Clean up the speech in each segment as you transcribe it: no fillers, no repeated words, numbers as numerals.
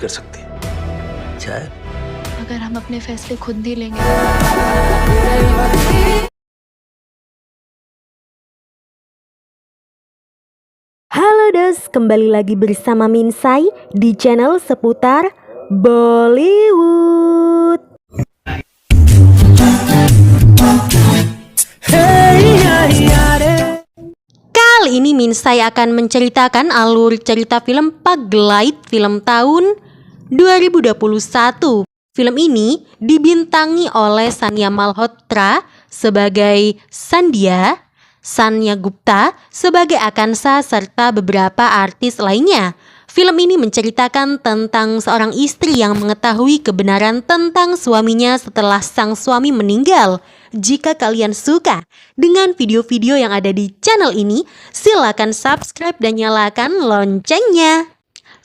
कर सकती शायद। अगर हम अपने फैसले खुद नहीं लेंगे। Halo Dos, kembali lagi bersama Minsai di channel seputar Bollywood. Kali ini Minsai akan menceritakan alur cerita film Paglait, film tahun 2021. Film ini dibintangi oleh Sania Malhotra sebagai Sandhya, Sanya Gupta sebagai Akanksha, serta beberapa artis lainnya. Film ini menceritakan tentang seorang istri yang mengetahui kebenaran tentang suaminya setelah sang suami meninggal. Jika kalian suka dengan video-video yang ada di channel ini, silakan subscribe dan nyalakan loncengnya.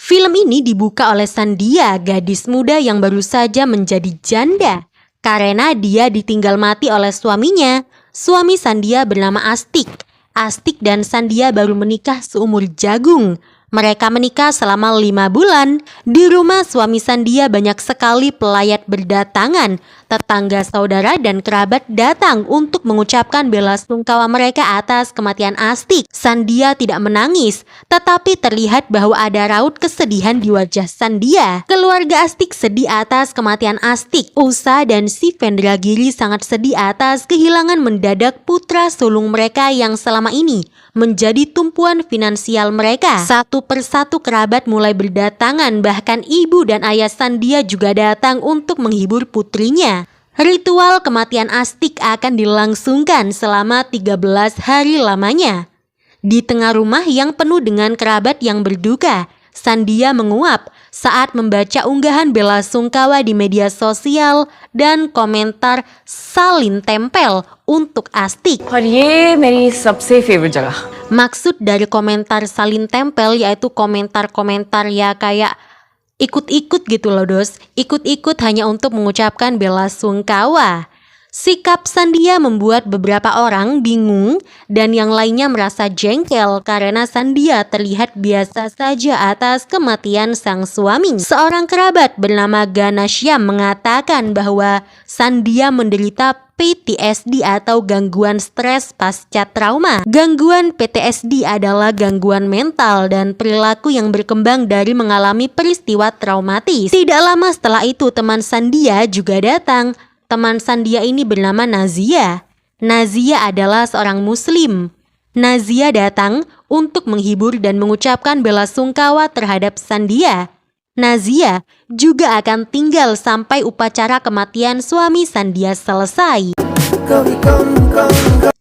Film ini dibuka oleh Sandhya, gadis muda yang baru saja menjadi janda karena dia ditinggal mati oleh suaminya. Suami Sandhya bernama Astik. Astik dan Sandhya baru menikah seumur jagung. Mereka menikah selama 5 bulan. Di rumah suami Sandhya banyak sekali pelayat berdatangan. Tetangga, saudara, dan kerabat datang untuk mengucapkan belasungkawa mereka atas kematian Astik. Sandhya tidak menangis, tetapi terlihat bahwa ada raut kesedihan di wajah Sandhya. Keluarga Astik sedih atas kematian Astik. Usha dan si Vendragiri sangat sedih atas kehilangan mendadak putra sulung mereka yang selama ini menjadi tumpuan finansial mereka. Satu persatu kerabat mulai berdatangan, bahkan ibu dan ayah Sandhya juga datang untuk menghibur putrinya. Ritual kematian Astik akan dilangsungkan selama 13 hari lamanya. Di tengah rumah yang penuh dengan kerabat yang berduka, Sandhya menguap saat membaca unggahan belasungkawa di media sosial dan komentar salin tempel untuk Astik. और ये मेरी सबसे फेवरेट जगह। Maksud dari komentar salin tempel yaitu komentar-komentar ya kayak ikut-ikut gitu loh Dos. Ikut-ikut hanya untuk mengucapkan belasungkawa. Sikap Sandhya membuat beberapa orang bingung dan yang lainnya merasa jengkel karena Sandhya terlihat biasa saja atas kematian sang suami. Seorang kerabat bernama Ghanashyam mengatakan bahwa Sandhya menderita PTSD atau gangguan stres pasca trauma. Gangguan PTSD adalah gangguan mental dan perilaku yang berkembang dari mengalami peristiwa traumatis. Tidak lama setelah itu teman Sandhya juga datang. Teman Sandhya ini bernama Nazia. Nazia adalah seorang muslim. Nazia datang untuk menghibur dan mengucapkan belasungkawa terhadap Sandhya. Nazia juga akan tinggal sampai upacara kematian suami Sandhya selesai.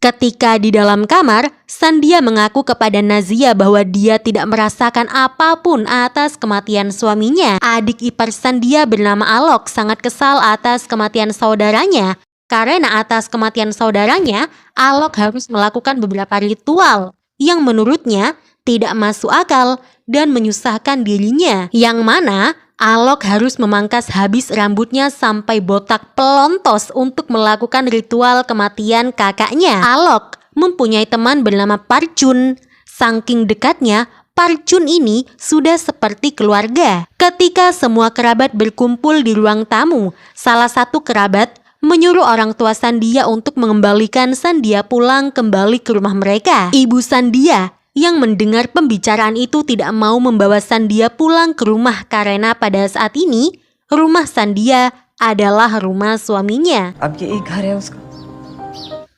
Ketika di dalam kamar, Sandhya mengaku kepada Nazia bahwa dia tidak merasakan apapun atas kematian suaminya. Adik ipar Sandhya bernama Alok sangat kesal atas kematian saudaranya. Karena atas kematian saudaranya, Alok harus melakukan beberapa ritual yang menurutnya tidak masuk akal dan menyusahkan dirinya. Yang mana Alok harus memangkas habis rambutnya sampai botak pelontos untuk melakukan ritual kematian kakaknya. Alok mempunyai teman bernama Parchun. Saking dekatnya, Parchun ini sudah seperti keluarga. Ketika semua kerabat berkumpul di ruang tamu, salah satu kerabat menyuruh orang tua Sandhya untuk mengembalikan Sandhya pulang kembali ke rumah mereka. Ibu Sandhya yang mendengar pembicaraan itu tidak mau membawa Sandhya pulang ke rumah karena pada saat ini rumah Sandhya adalah rumah suaminya. अब ये एक घर है उसका।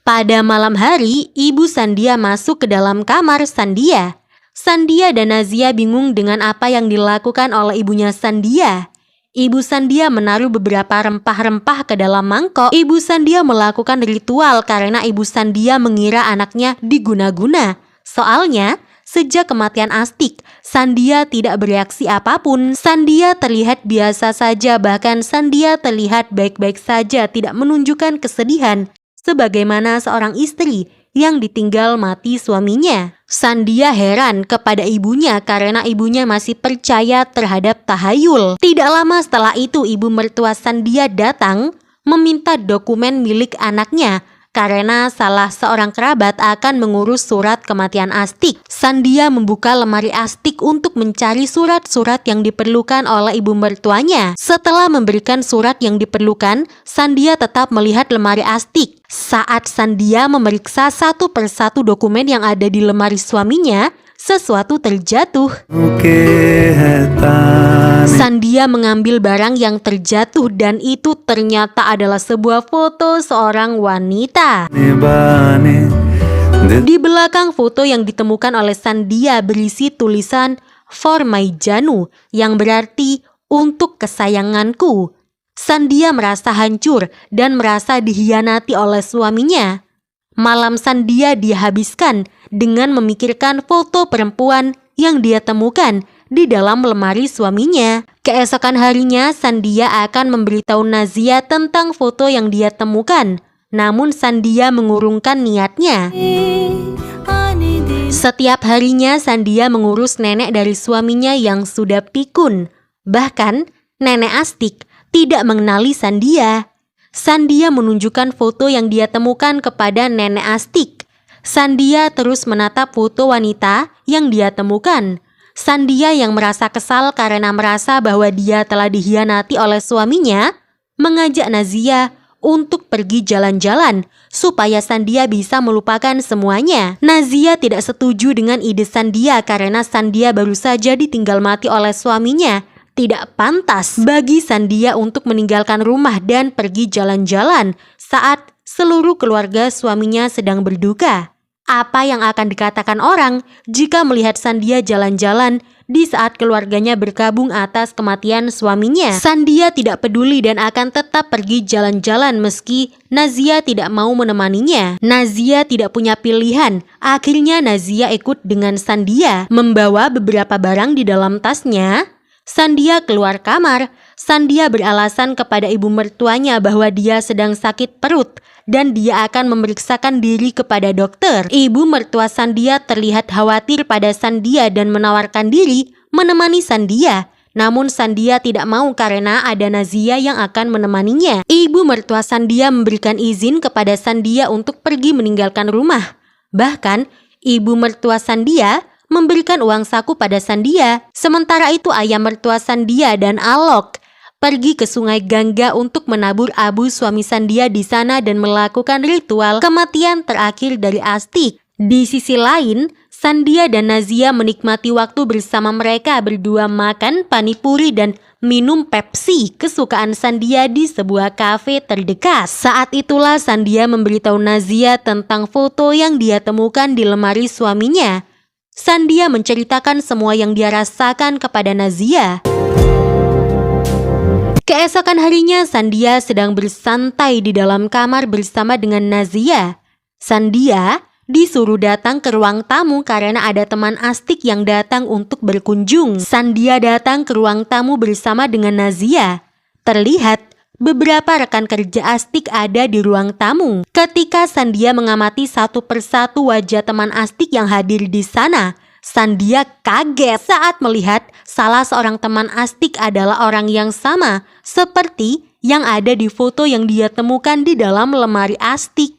Pada malam hari, ibu Sandhya masuk ke dalam kamar Sandhya. Sandhya dan Nazia bingung dengan apa yang dilakukan oleh ibunya Sandhya. Ibu Sandhya menaruh beberapa rempah-rempah ke dalam mangkok. Ibu Sandhya melakukan ritual karena ibu Sandhya mengira anaknya diguna-guna. Soalnya, sejak kematian Astik, Sandhya tidak bereaksi apapun. Sandhya terlihat biasa saja, bahkan Sandhya terlihat baik-baik saja, tidak menunjukkan kesedihan, sebagaimana seorang istri yang ditinggal mati suaminya. Sandhya heran kepada ibunya karena ibunya masih percaya terhadap tahayul. Tidak lama setelah itu, ibu mertua Sandhya datang meminta dokumen milik anaknya karena salah seorang kerabat akan mengurus surat kematian Astik. Sandia membuka lemari Astik untuk mencari surat-surat yang diperlukan oleh ibu mertuanya. Setelah memberikan surat yang diperlukan, Sandia tetap melihat lemari Astik. Saat Sandia memeriksa satu persatu dokumen yang ada di lemari suaminya, sesuatu terjatuh. Sandia mengambil barang yang terjatuh dan itu ternyata adalah sebuah foto seorang wanita. Di belakang foto yang ditemukan oleh Sandia berisi tulisan For My Janu yang berarti untuk kesayanganku. Sandia merasa hancur dan merasa dikhianati oleh suaminya. Malam Sandia dihabiskan dengan memikirkan foto perempuan yang dia temukan di dalam lemari suaminya. Keesokan harinya, Sandia akan memberitahu Nazia tentang foto yang dia temukan. Namun Sandia mengurungkan niatnya. Setiap harinya Sandia mengurus nenek dari suaminya yang sudah pikun. Bahkan, nenek Astik tidak mengenali Sandia. Sandia menunjukkan foto yang dia temukan kepada nenek Astik. Sandia terus menatap foto wanita yang dia temukan. Sandia yang merasa kesal karena merasa bahwa dia telah dikhianati oleh suaminya, mengajak Nazia untuk pergi jalan-jalan supaya Sandia bisa melupakan semuanya. Nazia tidak setuju dengan ide Sandia karena Sandia baru saja ditinggal mati oleh suaminya. Tidak pantas bagi Sandia untuk meninggalkan rumah dan pergi jalan-jalan saat seluruh keluarga suaminya sedang berduka. Apa yang akan dikatakan orang jika melihat Sandia jalan-jalan di saat keluarganya berkabung atas kematian suaminya? Sandia tidak peduli dan akan tetap pergi jalan-jalan meski Nazia tidak mau menemaninya. Nazia tidak punya pilihan. Akhirnya Nazia ikut dengan Sandia, membawa beberapa barang di dalam tasnya. Sandia keluar kamar. Sandia beralasan kepada ibu mertuanya bahwa dia sedang sakit perut dan dia akan memeriksakan diri kepada dokter. Ibu mertua Sandia terlihat khawatir pada Sandia dan menawarkan diri menemani Sandia. Namun Sandia tidak mau karena ada Nazia yang akan menemaninya. Ibu mertua Sandia memberikan izin kepada Sandia untuk pergi meninggalkan rumah. Bahkan, ibu mertua Sandia memberikan uang saku pada Sandia. Sementara itu ayah mertua Sandia dan Alok pergi ke sungai Gangga untuk menabur abu suami Sandia di sana dan melakukan ritual kematian terakhir dari Astik. Di sisi lain, Sandia dan Nazia menikmati waktu bersama mereka berdua makan panipuri dan minum Pepsi kesukaan Sandia di sebuah kafe terdekat. Saat itulah Sandia memberitahu Nazia tentang foto yang dia temukan di lemari suaminya. Sandia menceritakan semua yang dia rasakan kepada Nazia. Keesokan harinya Sandia sedang bersantai di dalam kamar bersama dengan Nazia. Sandia disuruh datang ke ruang tamu karena ada teman Astik yang datang untuk berkunjung. Sandia datang ke ruang tamu bersama dengan Nazia. Terlihat beberapa rekan kerja Astik ada di ruang tamu. Ketika Sandia mengamati satu persatu wajah teman Astik yang hadir di sana, Sandia kaget saat melihat salah seorang teman Astik adalah orang yang sama seperti yang ada di foto yang dia temukan di dalam lemari Astik.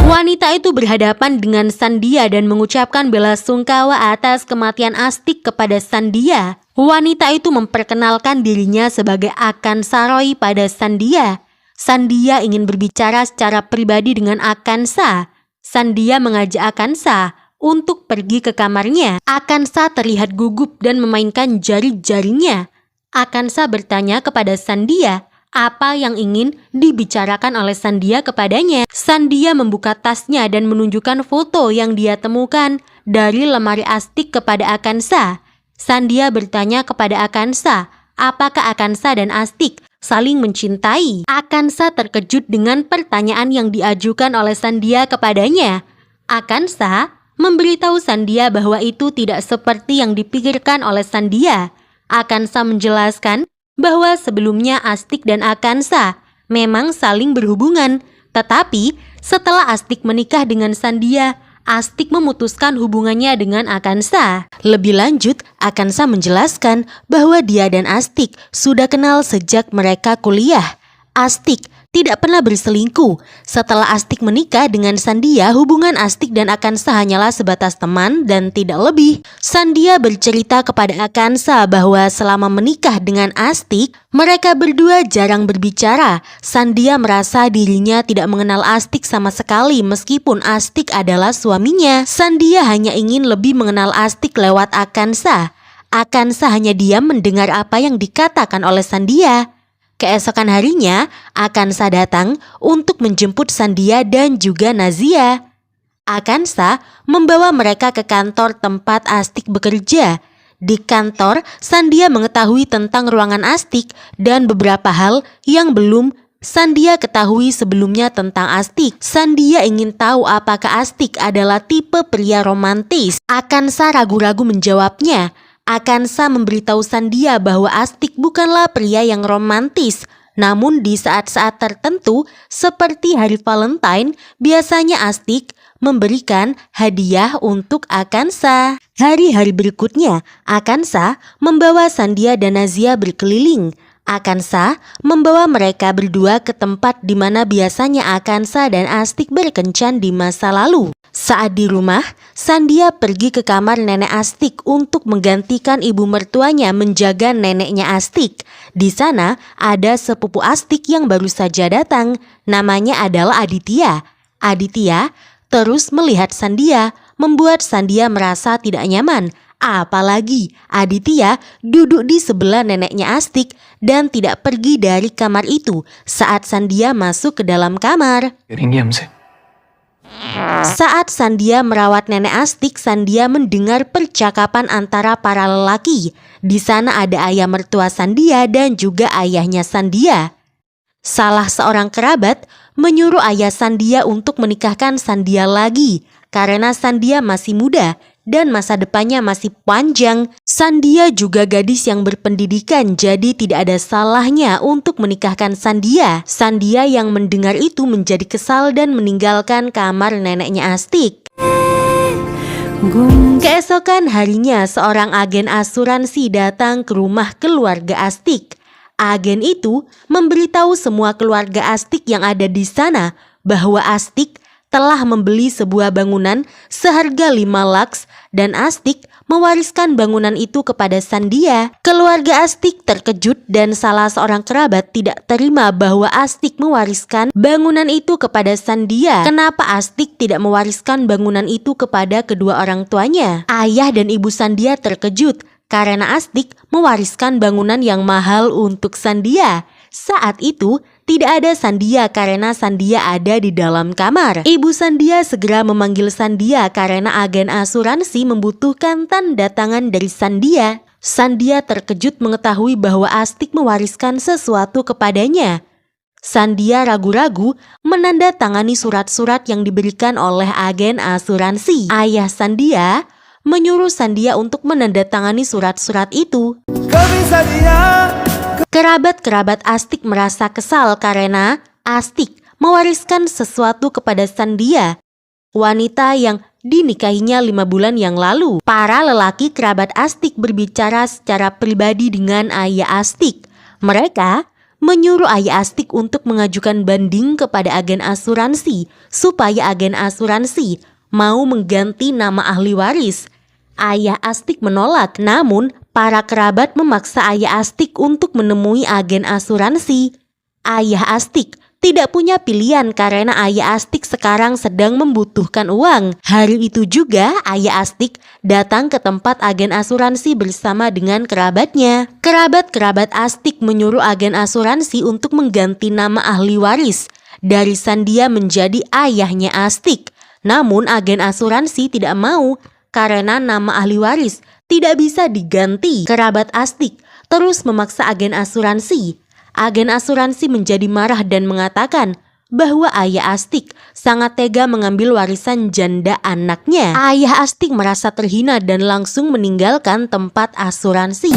Wanita itu berhadapan dengan Sandia dan mengucapkan belasungkawa atas kematian Astik kepada Sandia. Wanita itu memperkenalkan dirinya sebagai Akansa Roy pada Sandia. Sandia ingin berbicara secara pribadi dengan Akansa. Sandia mengajak Akansa untuk pergi ke kamarnya. Akansa terlihat gugup dan memainkan jari-jarinya. Akansa bertanya kepada Sandia apa yang ingin dibicarakan oleh Sandia kepadanya. Sandia membuka tasnya dan menunjukkan foto yang dia temukan dari lemari Astik kepada Akansa. Sandia bertanya kepada Akansa, apakah Akansa dan Astik saling mencintai? Akansa terkejut dengan pertanyaan yang diajukan oleh Sandia kepadanya. Akansa memberitahu Sandia bahwa itu tidak seperti yang dipikirkan oleh Sandia. Akansa menjelaskan bahwa sebelumnya Astik dan Akansa memang saling berhubungan, tetapi setelah Astik menikah dengan Sandia, Astik memutuskan hubungannya dengan Akansa. Lebih lanjut, Akansa menjelaskan bahwa dia dan Astik sudah kenal sejak mereka kuliah. Astik tidak pernah berselingkuh. Setelah Astik menikah dengan Sandia, hubungan Astik dan Akansa hanyalah sebatas teman dan tidak lebih. Sandia bercerita kepada Akansa bahwa selama menikah dengan Astik, mereka berdua jarang berbicara. Sandia merasa dirinya tidak mengenal Astik sama sekali meskipun Astik adalah suaminya. Sandia hanya ingin lebih mengenal Astik lewat Akansa. Akansa hanya diam mendengar apa yang dikatakan oleh Sandia. Keesokan harinya, Akansa datang untuk menjemput Sandia dan juga Nazia. Akansa membawa mereka ke kantor tempat Astik bekerja. Di kantor, Sandia mengetahui tentang ruangan Astik dan beberapa hal yang belum Sandia ketahui sebelumnya tentang Astik. Sandia ingin tahu apakah Astik adalah tipe pria romantis. Akansa ragu-ragu menjawabnya. Akansa memberitahu Sandia bahwa Astik bukanlah pria yang romantis. Namun di saat-saat tertentu seperti hari Valentine, biasanya Astik memberikan hadiah untuk Akansa. Hari-hari berikutnya, Akansa membawa Sandia dan Nazia berkeliling. Akansa membawa mereka berdua ke tempat di mana biasanya Akansa dan Astik berkencan di masa lalu. Saat di rumah, Sandia pergi ke kamar nenek Astik untuk menggantikan ibu mertuanya menjaga neneknya Astik. Di sana ada sepupu Astik yang baru saja datang, namanya adalah Aditya. Aditya terus melihat Sandia, membuat Sandia merasa tidak nyaman. Apalagi Aditya duduk di sebelah neneknya Astik dan tidak pergi dari kamar itu saat Sandia masuk ke dalam kamar. Diam sih. Saat Sandia merawat nenek Astik, Sandia mendengar percakapan antara para lelaki. Di sana ada ayah mertua Sandia dan juga ayahnya Sandia. Salah seorang kerabat menyuruh ayah Sandia untuk menikahkan Sandia lagi karena Sandia masih muda dan masa depannya masih panjang. Sandia juga gadis yang berpendidikan, jadi tidak ada salahnya untuk menikahkan Sandia. Sandia yang mendengar itu menjadi kesal dan meninggalkan kamar neneknya Astik. Keesokan harinya, seorang agen asuransi datang ke rumah keluarga Astik. Agen itu memberitahu semua keluarga Astik yang ada di sana bahwa Astik telah membeli sebuah bangunan seharga 5 lakhs dan Astik mewariskan bangunan itu kepada Sandia. Keluarga Astik terkejut dan salah seorang kerabat tidak terima bahwa Astik mewariskan bangunan itu kepada Sandia. Kenapa Astik tidak mewariskan bangunan itu kepada kedua orang tuanya? Ayah dan ibu Sandia terkejut karena Astik mewariskan bangunan yang mahal untuk Sandia. Saat itu tidak ada Sandia karena Sandia ada di dalam kamar. Ibu Sandia segera memanggil Sandia karena agen asuransi membutuhkan tanda tangan dari Sandia. Sandia terkejut mengetahui bahwa Astik mewariskan sesuatu kepadanya. Sandia ragu-ragu menandatangani surat-surat yang diberikan oleh agen asuransi. Ayah Sandia menyuruh Sandia untuk menandatangani surat-surat itu. Kerabat-kerabat Astik merasa kesal karena Astik mewariskan sesuatu kepada Sandia, wanita yang dinikahinya 5 bulan yang lalu. Para lelaki kerabat Astik berbicara secara pribadi dengan ayah Astik. Mereka menyuruh ayah Astik untuk mengajukan banding kepada agen asuransi supaya agen asuransi mau mengganti nama ahli waris. Ayah Astik menolak, namun para kerabat memaksa ayah Astik untuk menemui agen asuransi. Ayah Astik tidak punya pilihan karena ayah Astik sekarang sedang membutuhkan uang. Hari itu juga ayah Astik datang ke tempat agen asuransi bersama dengan kerabatnya. Kerabat-kerabat Astik menyuruh agen asuransi untuk mengganti nama ahli waris dari Sandia menjadi ayahnya Astik. Namun agen asuransi tidak mau karena nama ahli waris tidak bisa diganti. Kerabat Astik terus memaksa agen asuransi. Agen asuransi menjadi marah dan mengatakan bahwa ayah Astik sangat tega mengambil warisan janda anaknya. Ayah Astik merasa terhina dan langsung meninggalkan tempat asuransi.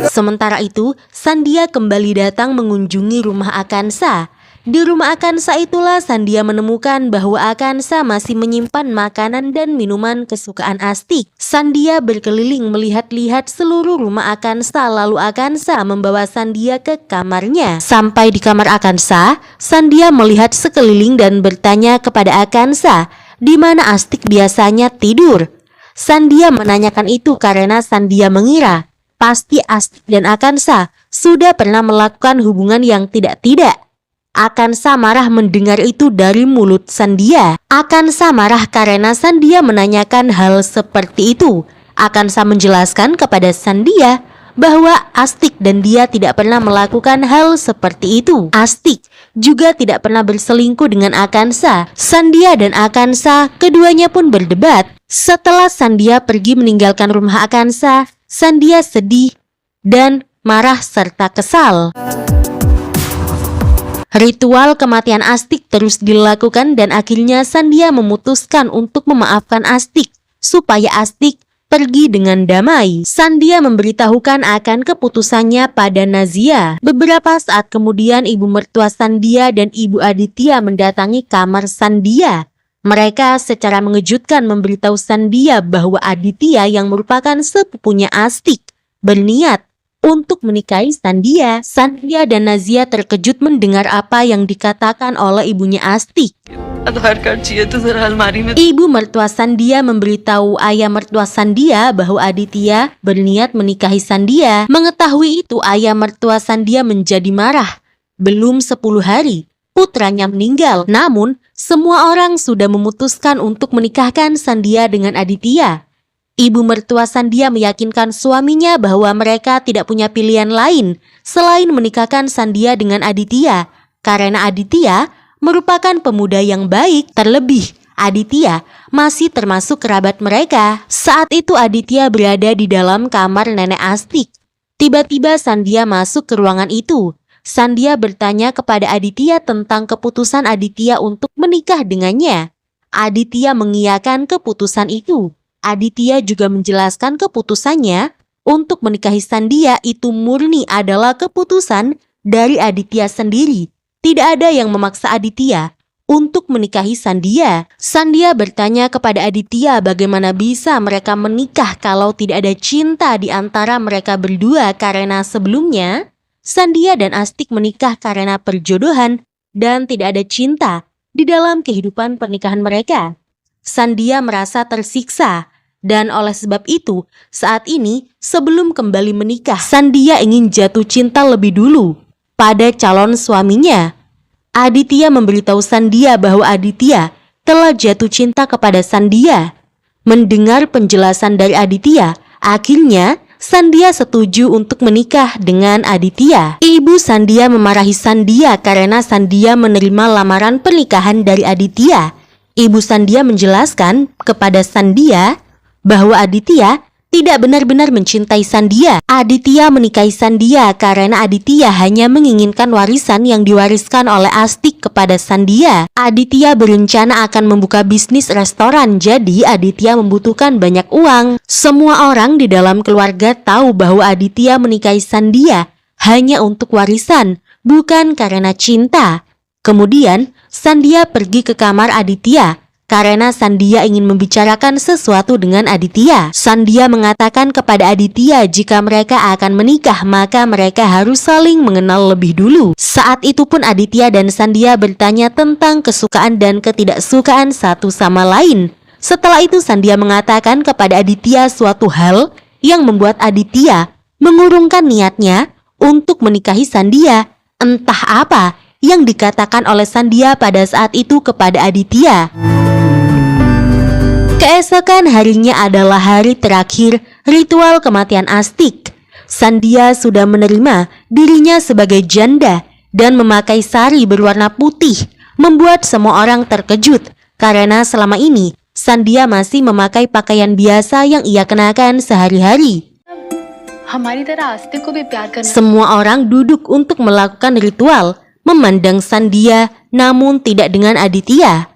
Sementara itu, Sandia kembali datang mengunjungi rumah Akansa. Di rumah Akansa itulah Sandia menemukan bahwa Akansa masih menyimpan makanan dan minuman kesukaan Astik. Sandia berkeliling melihat-lihat seluruh rumah Akansa, lalu Akansa membawa Sandia ke kamarnya. Sampai di kamar Akansa, Sandia melihat sekeliling dan bertanya kepada Akansa, di mana Astik biasanya tidur. Sandia menanyakan itu karena Sandia mengira pasti Astik dan Akansa sudah pernah melakukan hubungan yang tidak-tidak. Akansa marah mendengar itu dari mulut Sandia. Akansa marah karena Sandia menanyakan hal seperti itu. Akansa menjelaskan kepada Sandia bahwa Astik dan dia tidak pernah melakukan hal seperti itu. Astik juga tidak pernah berselingkuh dengan Akansa. Sandia dan Akansa keduanya pun berdebat. Setelah Sandia pergi meninggalkan rumah Akansa, Sandia sedih dan marah serta kesal. Ritual kematian Astik terus dilakukan dan akhirnya Sandia memutuskan untuk memaafkan Astik supaya Astik pergi dengan damai. Sandia memberitahukan akan keputusannya pada Nazia. Beberapa saat kemudian ibu mertua Sandia dan ibu Aditya mendatangi kamar Sandia. Mereka secara mengejutkan memberitahu Sandia bahwa Aditya yang merupakan sepupunya Astik berniat untuk menikahi Sandia. Sandia dan Nazia terkejut mendengar apa yang dikatakan oleh ibunya Astik. Ibu mertua Sandia memberitahu ayah mertua Sandia bahwa Aditya berniat menikahi Sandia. Mengetahui itu, ayah mertua Sandia menjadi marah. Belum 10 hari, putranya meninggal. Namun, semua orang sudah memutuskan untuk menikahkan Sandia dengan Aditya. Ibu mertua Sandia meyakinkan suaminya bahwa mereka tidak punya pilihan lain selain menikahkan Sandia dengan Aditya, karena Aditya merupakan pemuda yang baik. Terlebih, Aditya masih termasuk kerabat mereka. Saat itu Aditya berada di dalam kamar nenek Astik. Tiba-tiba Sandia masuk ke ruangan itu. Sandia bertanya kepada Aditya tentang keputusan Aditya untuk menikah dengannya. Aditya mengiyakan keputusan itu. Aditya juga menjelaskan keputusannya untuk menikahi Sandia itu murni adalah keputusan dari Aditya sendiri. Tidak ada yang memaksa Aditya untuk menikahi Sandia. Sandia bertanya kepada Aditya bagaimana bisa mereka menikah kalau tidak ada cinta di antara mereka berdua, karena sebelumnya Sandia dan Astik menikah karena perjodohan dan tidak ada cinta di dalam kehidupan pernikahan mereka. Sandia merasa tersiksa dan oleh sebab itu saat ini sebelum kembali menikah, Sandia ingin jatuh cinta lebih dulu pada calon suaminya. Aditya memberitahu Sandia bahwa Aditya telah jatuh cinta kepada Sandia. Mendengar penjelasan dari Aditya, akhirnya Sandia setuju untuk menikah dengan Aditya. Ibu Sandia memarahi Sandia karena Sandia menerima lamaran pernikahan dari Aditya. Ibu Sandia menjelaskan kepada Sandia bahwa Aditya tidak benar-benar mencintai Sandia. Aditya menikahi Sandia karena Aditya hanya menginginkan warisan yang diwariskan oleh Astik kepada Sandia. Aditya berencana akan membuka bisnis restoran, jadi Aditya membutuhkan banyak uang. Semua orang di dalam keluarga tahu bahwa Aditya menikahi Sandia hanya untuk warisan, bukan karena cinta. Kemudian Sandia pergi ke kamar Aditya karena Sandia ingin membicarakan sesuatu dengan Aditya. Sandia mengatakan kepada Aditya jika mereka akan menikah maka mereka harus saling mengenal lebih dulu. Saat itu pun Aditya dan Sandia bertanya tentang kesukaan dan ketidaksukaan satu sama lain. Setelah itu Sandia mengatakan kepada Aditya suatu hal yang membuat Aditya mengurungkan niatnya untuk menikahi Sandia. Entah apa yang dikatakan oleh Sandia pada saat itu kepada Aditya. Keesokan harinya adalah hari terakhir ritual kematian Astik. Sandia sudah menerima dirinya sebagai janda dan memakai sari berwarna putih, membuat semua orang terkejut karena selama ini Sandia masih memakai pakaian biasa yang ia kenakan sehari-hari. Semua orang duduk untuk melakukan ritual, memandang Sandia namun tidak dengan Aditya.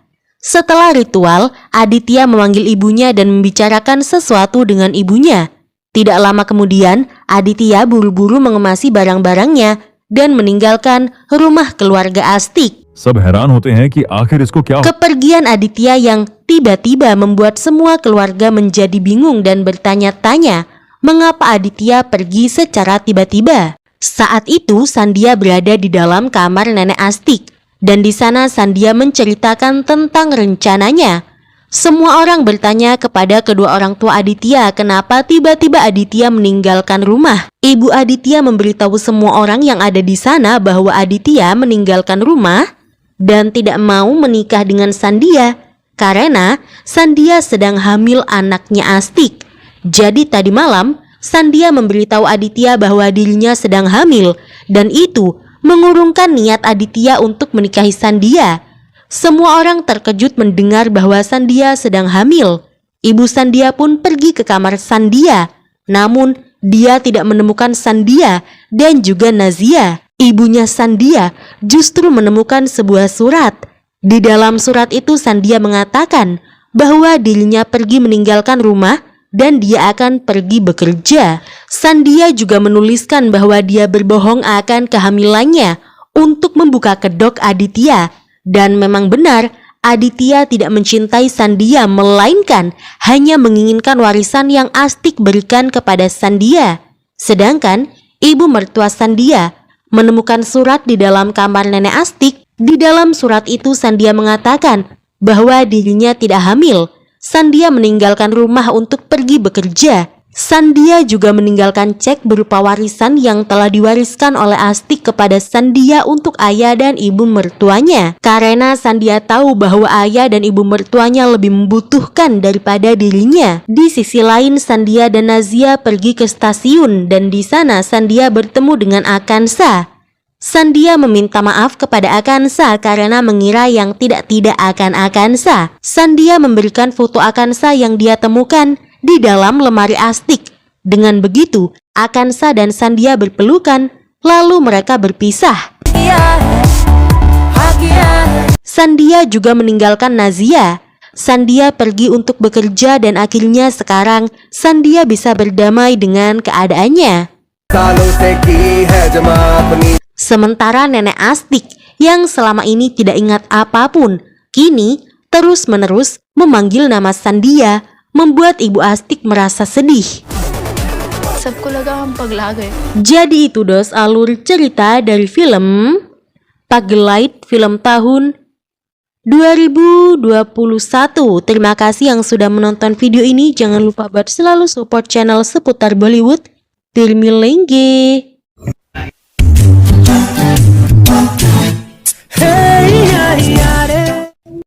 Setelah ritual, Aditya memanggil ibunya dan membicarakan sesuatu dengan ibunya. Tidak lama kemudian, Aditya buru-buru mengemasi barang-barangnya dan meninggalkan rumah keluarga Astik. सब हैरान होते हैं कि आखिर इसको क्या Kepergian Aditya yang tiba-tiba membuat semua keluarga menjadi bingung dan bertanya-tanya mengapa Aditya pergi secara tiba-tiba. Saat itu Sandhya berada di dalam kamar nenek Astik dan di sana Sandhya menceritakan tentang rencananya. Semua orang bertanya kepada kedua orang tua Aditya kenapa tiba-tiba Aditya meninggalkan rumah. Ibu Aditya memberitahu semua orang yang ada di sana bahwa Aditya meninggalkan rumah dan tidak mau menikah dengan Sandhya karena Sandhya sedang hamil anaknya Astik. Jadi tadi malam Sandhya memberitahu Aditya bahwa dirinya sedang hamil dan itu mengurungkan niat Aditya untuk menikahi Sandhya. Semua orang terkejut mendengar bahwa Sandhya sedang hamil. Ibu Sandhya pun pergi ke kamar Sandhya. Namun dia tidak menemukan Sandhya dan juga Nazia. Ibunya Sandhya justru menemukan sebuah surat. Di dalam surat itu Sandhya mengatakan bahwa dirinya pergi meninggalkan rumah dan dia akan pergi bekerja. Sandhya juga menuliskan bahwa dia berbohong akan kehamilannya untuk membuka kedok Aditya. Dan memang benar, Aditya tidak mencintai Sandhya melainkan hanya menginginkan warisan yang Astik berikan kepada Sandhya. Sedangkan ibu mertua Sandhya menemukan surat di dalam kamar nenek Astik. Di dalam surat itu Sandhya mengatakan bahwa dirinya tidak hamil. Sandhya meninggalkan rumah untuk pergi bekerja. Sandhya juga meninggalkan cek berupa warisan yang telah diwariskan oleh Astik kepada Sandhya untuk ayah dan ibu mertuanya. Karena Sandhya tahu bahwa ayah dan ibu mertuanya lebih membutuhkan daripada dirinya. Di sisi lain Sandhya dan Nazia pergi ke stasiun dan di sana Sandhya bertemu dengan Akansa. Sandhya meminta maaf kepada Akansa karena mengira yang tidak akan Akansa. Sandhya memberikan foto Akansa yang dia temukan di dalam lemari Astik. Dengan begitu, Akansa dan Sandhya berpelukan, lalu mereka berpisah. Sandhya juga meninggalkan Nazia. Sandhya pergi untuk bekerja dan akhirnya sekarang Sandhya bisa berdamai dengan keadaannya. Sementara nenek Astik yang selama ini tidak ingat apapun, kini terus-menerus memanggil nama Sandhya, membuat ibu Astik merasa sedih. सबको लगा हम पगला गए. Jadi itu dos alur cerita dari film Pagelait, film tahun 2021. Terima kasih yang sudah menonton video ini. Jangan lupa buat selalu support channel seputar Bollywood. Termilengge. Hey, yeah, yeah,